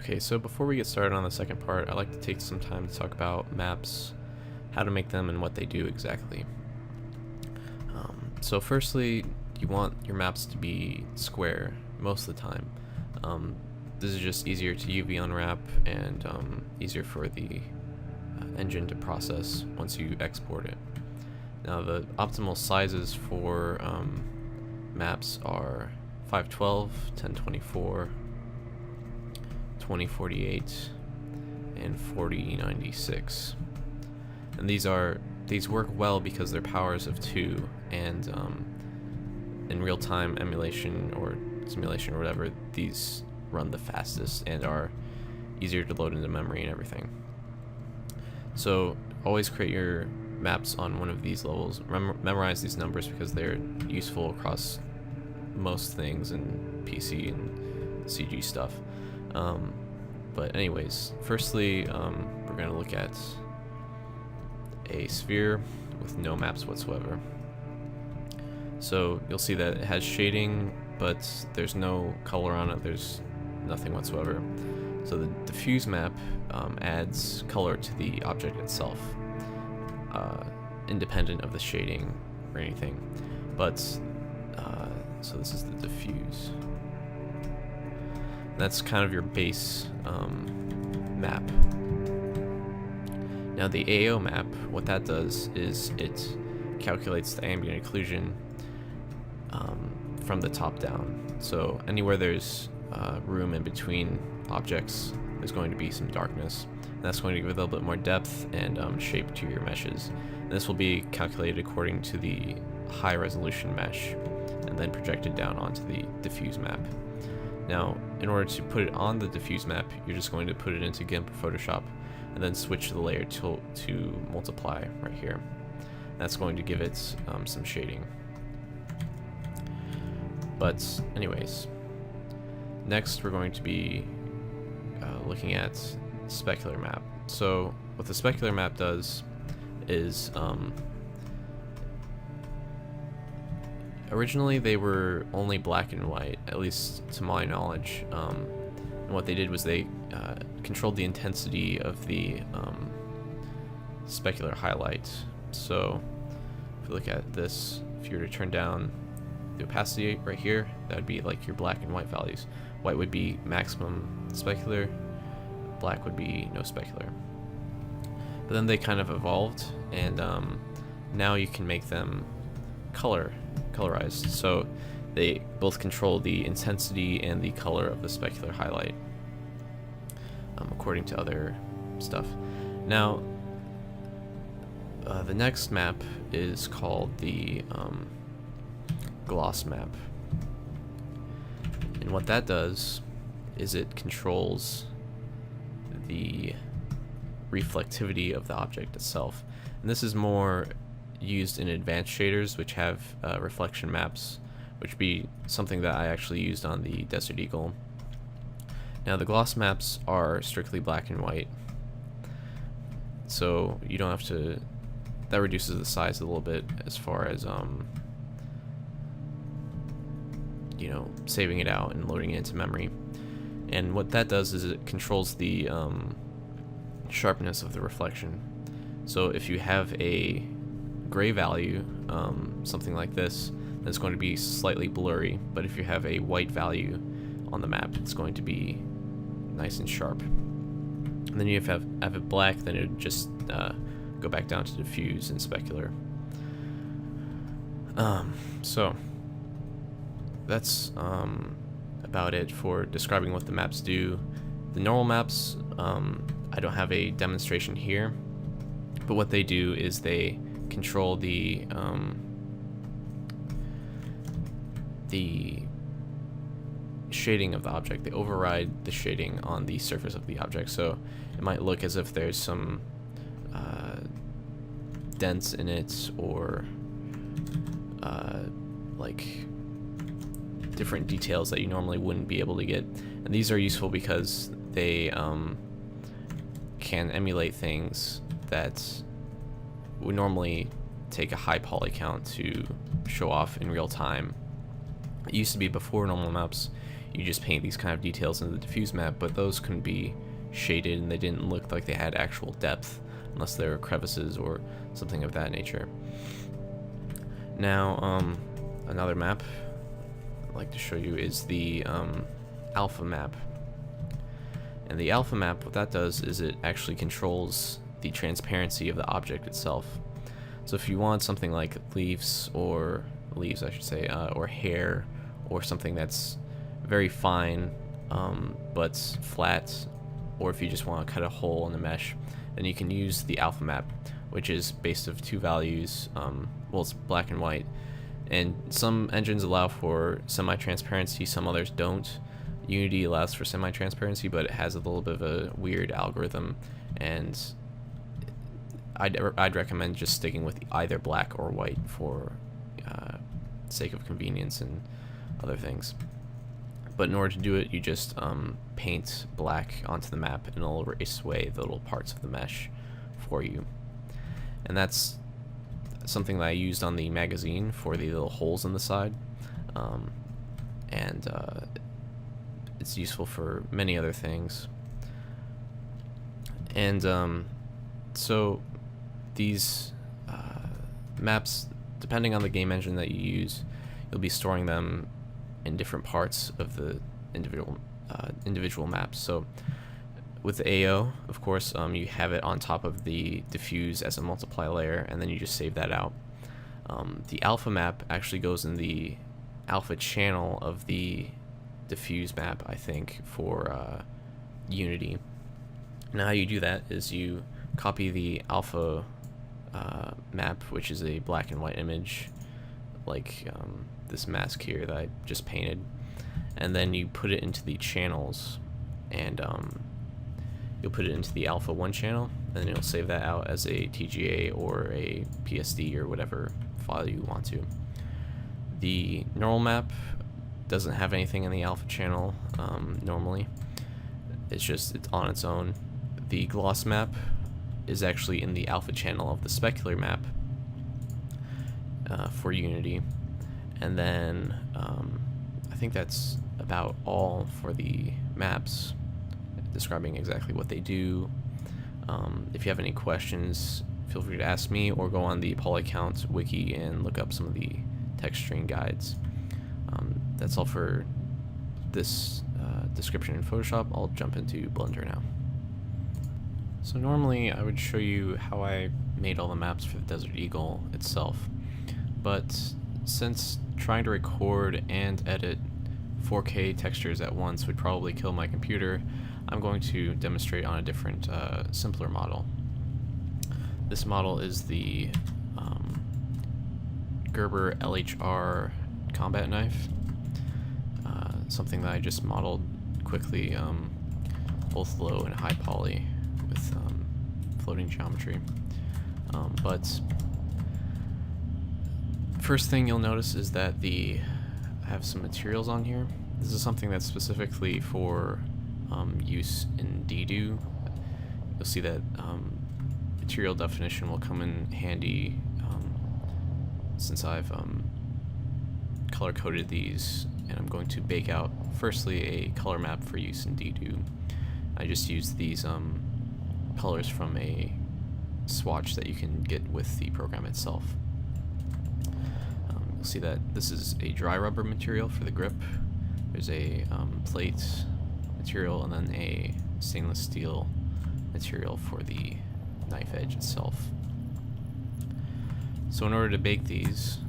Okay, so before we get started on the second part, I'd like to take some time to talk about maps, how to make them, and what they do exactly. So firstly, you want your maps to be square most of the time. This is just easier to UV unwrap and easier for the engine to process once you export it. Now the optimal sizes for maps are 512, 1024, 2048, and 4096. And these work well because they're powers of 2, and in real-time emulation or simulation or whatever, these run the fastest and are easier to load into memory and everything. So always create your maps on one of these levels. Memorize these numbers because they're useful across most things in PC and CG stuff. But anyways, firstly, we're going to look at a sphere with no maps whatsoever. So you'll see that it has shading, but there's no color on it, there's nothing whatsoever. So the diffuse map adds color to the object itself, independent of the shading or anything. But, so this is the diffuse. That's kind of your base map. Now the AO map, what that does is it calculates the ambient occlusion from the top down. So anywhere there's room in between objects, there's going to be some darkness. And that's going to give a little bit more depth and shape to your meshes. And this will be calculated according to the high resolution mesh and then projected down onto the diffuse map. Now, in order to put it on the diffuse map, you're just going to put it into GIMP or Photoshop and then switch the layer to multiply right here. That's going to give it some shading. But anyways, next we're going to be looking at specular map. So what the specular map does is originally they were only black and white, at least to my knowledge. And what they did was they controlled the intensity of the specular highlight. So if you look at this, if you were to turn down the opacity right here, that would be like your black and white values. White would be maximum specular, black would be no specular. But then they kind of evolved, and now you can make them colorized. So they both control the intensity and the color of the specular highlight, according to other stuff. Now, the next map is called the gloss map. And what that does is it controls the reflectivity of the object itself. And this is more used in advanced shaders, which have reflection maps, which would be something that I actually used on the Desert Eagle. Now the gloss maps are strictly black and white, so you don't have to, that reduces the size a little bit as far as you know, saving it out and loading it into memory. And what that does is it controls the sharpness of the reflection. So if you have a gray value, something like this, then it's going to be slightly blurry, but if you have a white value on the map, it's going to be nice and sharp. And then you have it black, then it would just go back down to diffuse and specular. So that's about it for describing what the maps do. The normal maps, I don't have a demonstration here, but what they do is they control the shading of the object. They override the shading on the surface of the object, so it might look as if there's some dents in it, or like different details that you normally wouldn't be able to get. And these are useful because they can emulate things that would normally take a high poly count to show off in real time. It used to be before normal maps, you just paint these kind of details into the diffuse map, but those couldn't be shaded and they didn't look like they had actual depth unless there were crevices or something of that nature. Now, another map I'd like to show you is the alpha map. And the alpha map, what that does is it actually controls the transparency of the object itself. So if you want something like leaves, I should say, or hair, or something that's very fine but flat, or if you just want to cut a hole in the mesh, then you can use the alpha map, which is based of two values. Well, it's black and white, and some engines allow for semi-transparency, some others don't. Unity allows for semi-transparency, but it has a little bit of a weird algorithm, and I'd recommend just sticking with either black or white for sake of convenience and other things. But in order to do it, you just paint black onto the map, and it'll erase away the little parts of the mesh for you. And that's something that I used on the magazine for the little holes in the side, and it's useful for many other things. And so these maps, depending on the game engine that you use, you'll be storing them in different parts of the individual maps. So with the AO, of course, you have it on top of the diffuse as a multiply layer, and then you just save that out. The alpha map actually goes in the alpha channel of the diffuse map, I think, for Unity. Now how you do that is you copy the alpha map, which is a black and white image, like this mask here that I just painted, and then you put it into the channels, and you'll put it into the alpha 1 channel, and then you'll save that out as a TGA or a PSD or whatever file you want to. The normal map doesn't have anything in the alpha channel normally. It's on its own. The gloss map is actually in the alpha channel of the specular map for Unity. And then I think that's about all for the maps, describing exactly what they do. If you have any questions, feel free to ask me, or go on the Polycount wiki and look up some of the texturing guides. That's all for this description in Photoshop. I'll jump into Blender now. So normally I would show you how I made all the maps for the Desert Eagle itself, but since trying to record and edit 4K textures at once would probably kill my computer, I'm going to demonstrate on a different, simpler model. This model is the Gerber LHR combat knife, something that I just modeled quickly, both low and high poly with floating geometry. But first thing you'll notice is that I have some materials on here. This is something that's specifically for use in Dedo. You'll see that material definition will come in handy since I've color-coded these, and I'm going to bake out firstly a color map for use in Dedo. I just used these colors from a swatch that you can get with the program itself. You'll see that this is a dry rubber material for the grip. There's a plate material, and then a stainless steel material for the knife edge itself. So in order to bake these,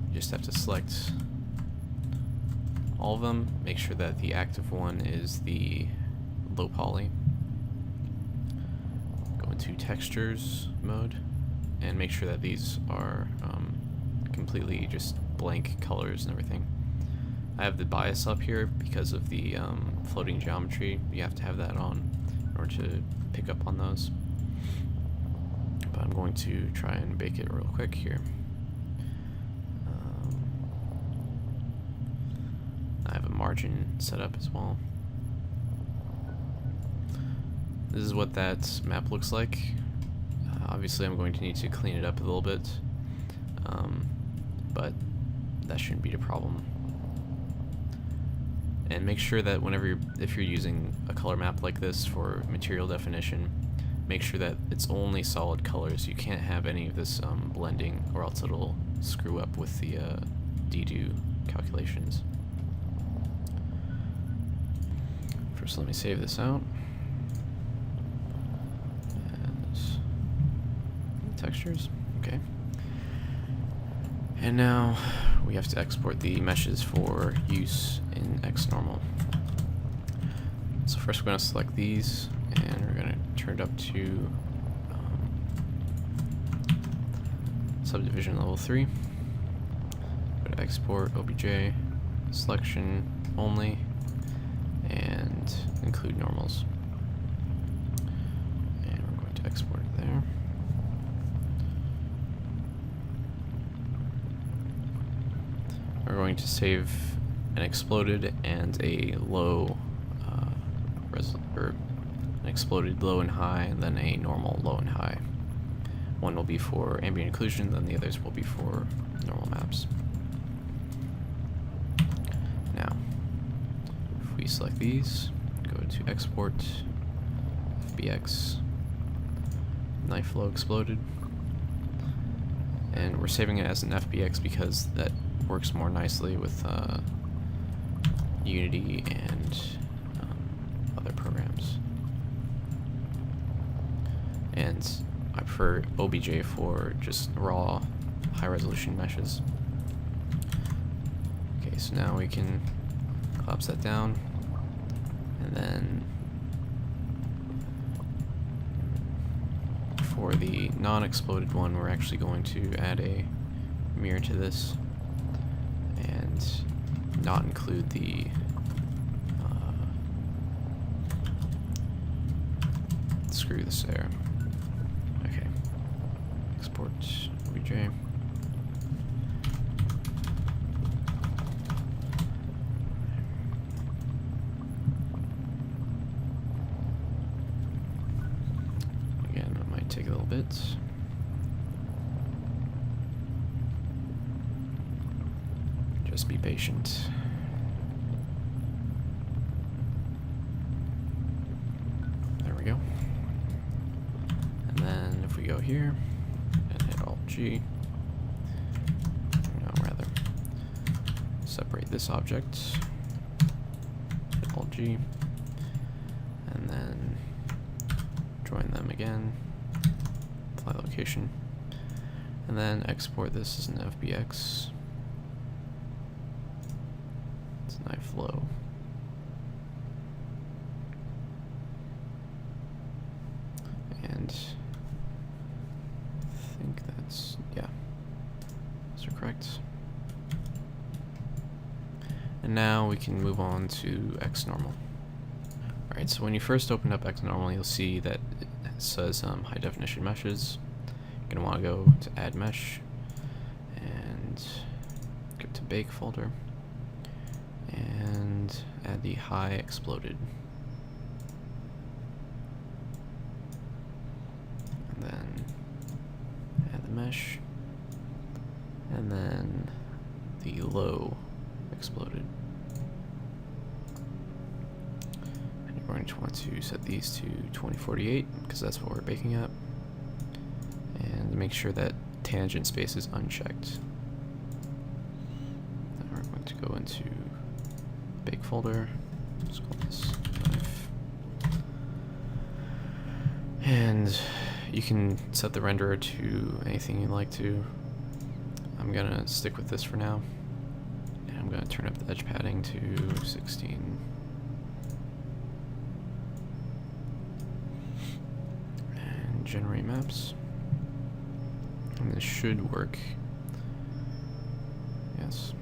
you just have to select all of them, make sure that the active one is the low poly, go into textures mode, and make sure that these are completely just blank colors and everything. I have the bias up here because of the floating geometry. You have to have that on in order to pick up on those. But I'm going to try and bake it real quick here. I have a margin set up as well. This is what that map looks like. Obviously I'm going to need to clean it up a little bit, but that shouldn't be a problem. And make sure that if you're using a color map like this for material definition, make sure that it's only solid colors. You can't have any of this blending, or else it'll screw up with the dedo calculations. First, let me save this out. And textures, okay. And now we have to export the meshes for use in XNormal. So first we're going to select these, and we're going to turn it up to subdivision level 3. Go to export OBJ, selection only, and include normals. And we're going to export it there. We're going to save an exploded and a low, an exploded low and high, and then a normal low and high. One will be for ambient occlusion, then the others will be for normal maps. Now, if we select these, go to export, FBX, knife flow exploded, and we're saving it as an FBX because that works more nicely with Unity and other programs. And I prefer OBJ for just raw, high-resolution meshes. Okay, so now we can collapse that down, and then for the non-exploded one, we're actually going to add a mirror to this and not include the screw this there. Okay, export OBJ. Again, it might take a little bit. Just be patient. There we go. And then if we go here and hit Alt-G, no, rather, separate this object, hit Alt-G, and then join them again, apply location, and then export this as an FBX. It's knife low. And I think that's, yeah, those are correct. And now we can move on to XNormal. Alright, so when you first open up XNormal, you'll see that it says high definition meshes. You're going to want to go to add mesh and go to bake folder and add the high exploded. And then add the mesh, and then the low exploded. And you're going to want to set these to 2048 because that's what we're baking at. And make sure that tangent space is unchecked. Then we're going to go into bake folder. Let's call this knife. And you can set the renderer to anything you'd like to. I'm gonna stick with this for now. And I'm gonna turn up the edge padding to 16. And generate maps. And this should work. Yes.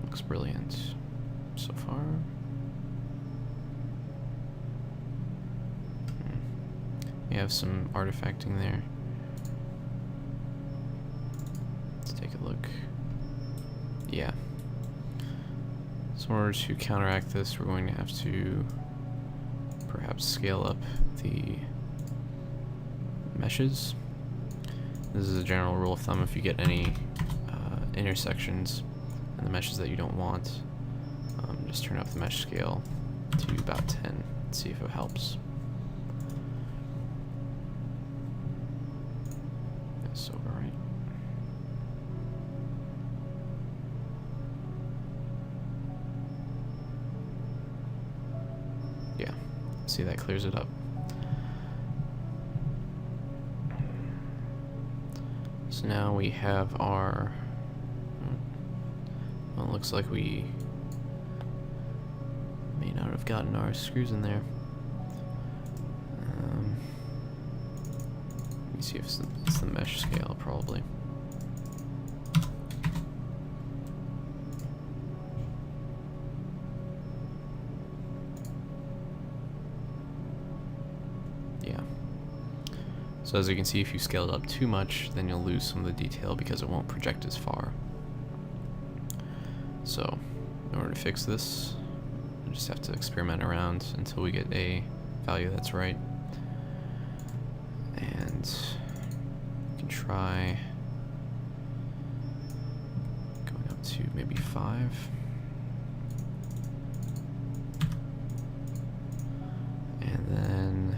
Looks brilliant so far. We have some artifacting there. Let's take a look. Yeah. So in order to counteract this, we're going to have to perhaps scale up the meshes. This is a general rule of thumb. If you get any intersections and the meshes that you don't want, just turn up the mesh scale to about 10 and see if it helps. That's over right. Yeah, see, that clears it up. So now we have our, well, it looks like we may not have gotten our screws in there. Let me see if it's the mesh scale, probably. Yeah. So as you can see, if you scale it up too much, then you'll lose some of the detail because it won't project as far. So, in order to fix this, we just have to experiment around until we get a value that's right. And we can try going up to maybe 5. And then,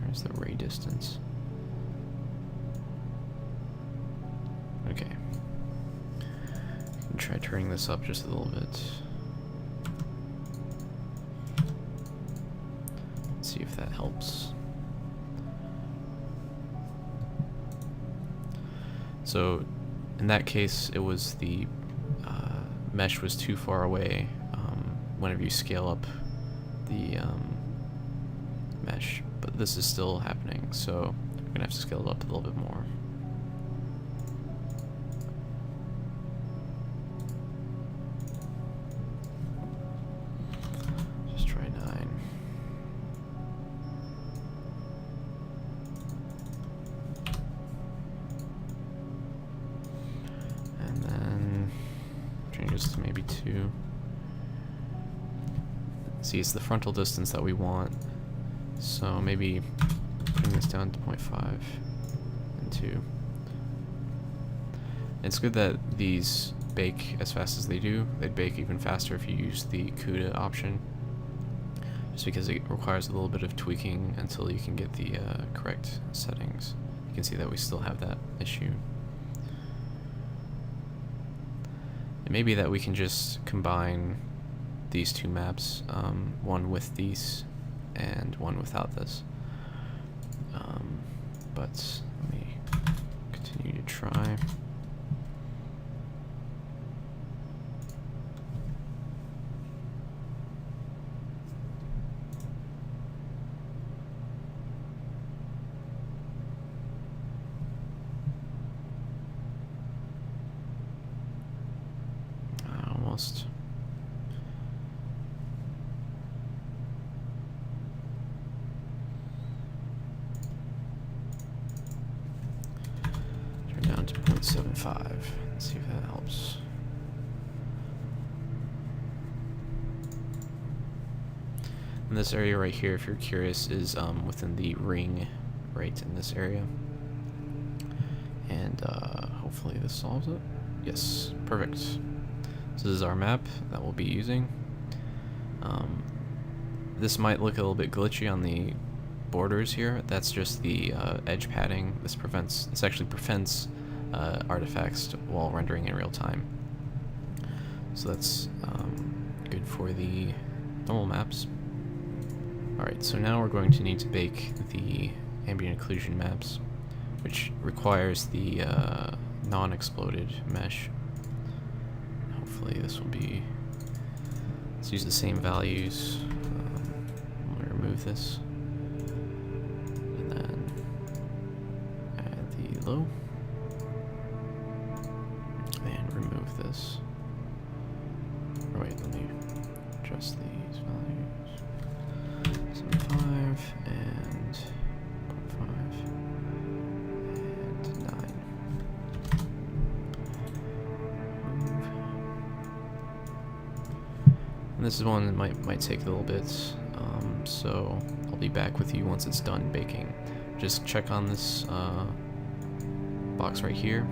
where's the ray distance? Okay. Try turning this up just a little bit. Let's see if that helps. So in that case, it was the mesh was too far away whenever you scale up the mesh, but this is still happening, so we're gonna have to scale it up a little bit more. To maybe 2. See, it's the frontal distance that we want, so maybe bring this down to 0.5 and 2. It's good that these bake as fast as they do. They'd bake even faster if you use the CUDA option, just because it requires a little bit of tweaking until you can get the correct settings. You can see that we still have that issue. It may be that we can just combine these two maps, one with these and one without this. But let me continue to try. Almost. Turn down to 0.75. Let's see if that helps. And this area right here, if you're curious, is within the ring right in this area. And hopefully this solves it. Yes, perfect. So this is our map that we'll be using. This might look a little bit glitchy on the borders here. That's just the edge padding. This actually prevents artifacts while rendering in real time. So that's good for the normal maps. Alright, so now we're going to need to bake the ambient occlusion maps, which requires the non-exploded mesh. Hopefully this will be, let's use the same values. I'm going to remove this, and then add the low, and remove this. Oh, wait, let me adjust these values. 7.5 and 0.5 and 9. And this is one that might take a little bit, so I'll be back with you once it's done baking. Just check on this box right here,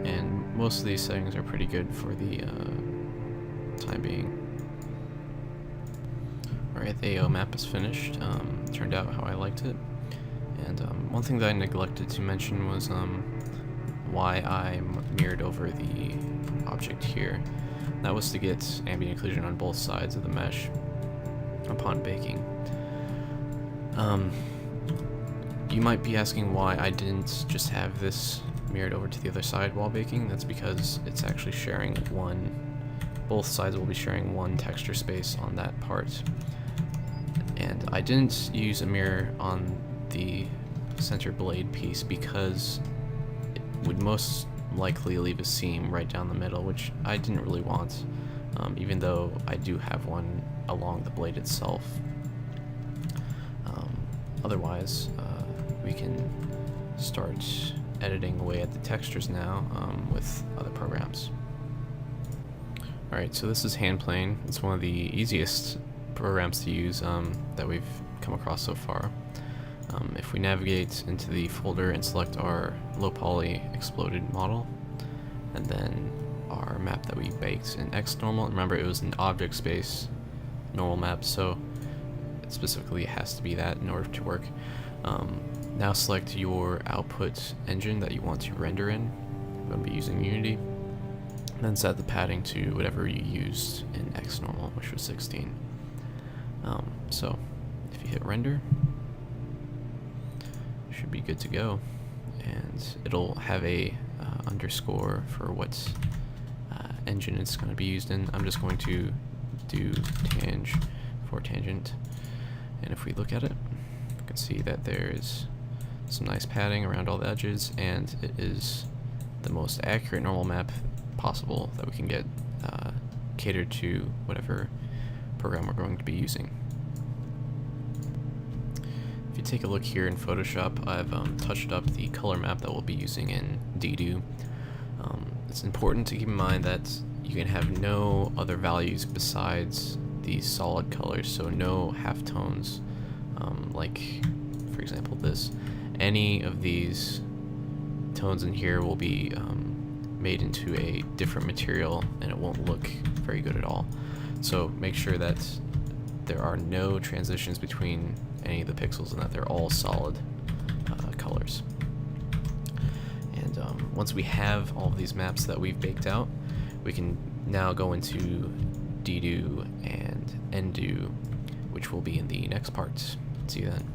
and most of these settings are pretty good for the time being. Alright, the AO map is finished. Turned out how I liked it. And one thing that I neglected to mention was why I mirrored over the object here. That was to get ambient occlusion on both sides of the mesh upon baking. You might be asking why I didn't just have this mirrored over to the other side while baking. That's because it's actually sharing both sides will be sharing one texture space on that part. And I didn't use a mirror on the center blade piece because it would most likely leave a seam right down the middle, which I didn't really want, even though I do have one along the blade itself. Otherwise, we can start editing away at the textures now with other programs. Alright, so this is Handplane. It's one of the easiest programs to use that we've come across so far. If we navigate into the folder and select our low poly exploded model, and then our map that we baked in X normal, remember it was an object space normal map, so it specifically has to be that in order to work. Now select your output engine that you want to render in. I'm going to be using Unity. And then set the padding to whatever you used in X normal, which was 16. So if you hit render, you should be good to go, and it'll have a underscore for what engine it's going to be used in. I'm just going to do tang for tangent, and if we look at it, you can see that there's some nice padding around all the edges, and it is the most accurate normal map possible that we can get catered to whatever program we're going to be using. If you take a look here in Photoshop, I've touched up the color map that we'll be using in Dedo. It's important to keep in mind that you can have no other values besides these solid colors, so no halftones, like for example this. Any of these tones in here will be made into a different material, and it won't look very good at all. So make sure that there are no transitions between any of the pixels and that they're all solid colors. And once we have all of these maps that we've baked out, we can now go into Dedo and Undo, which will be in the next part. See you then.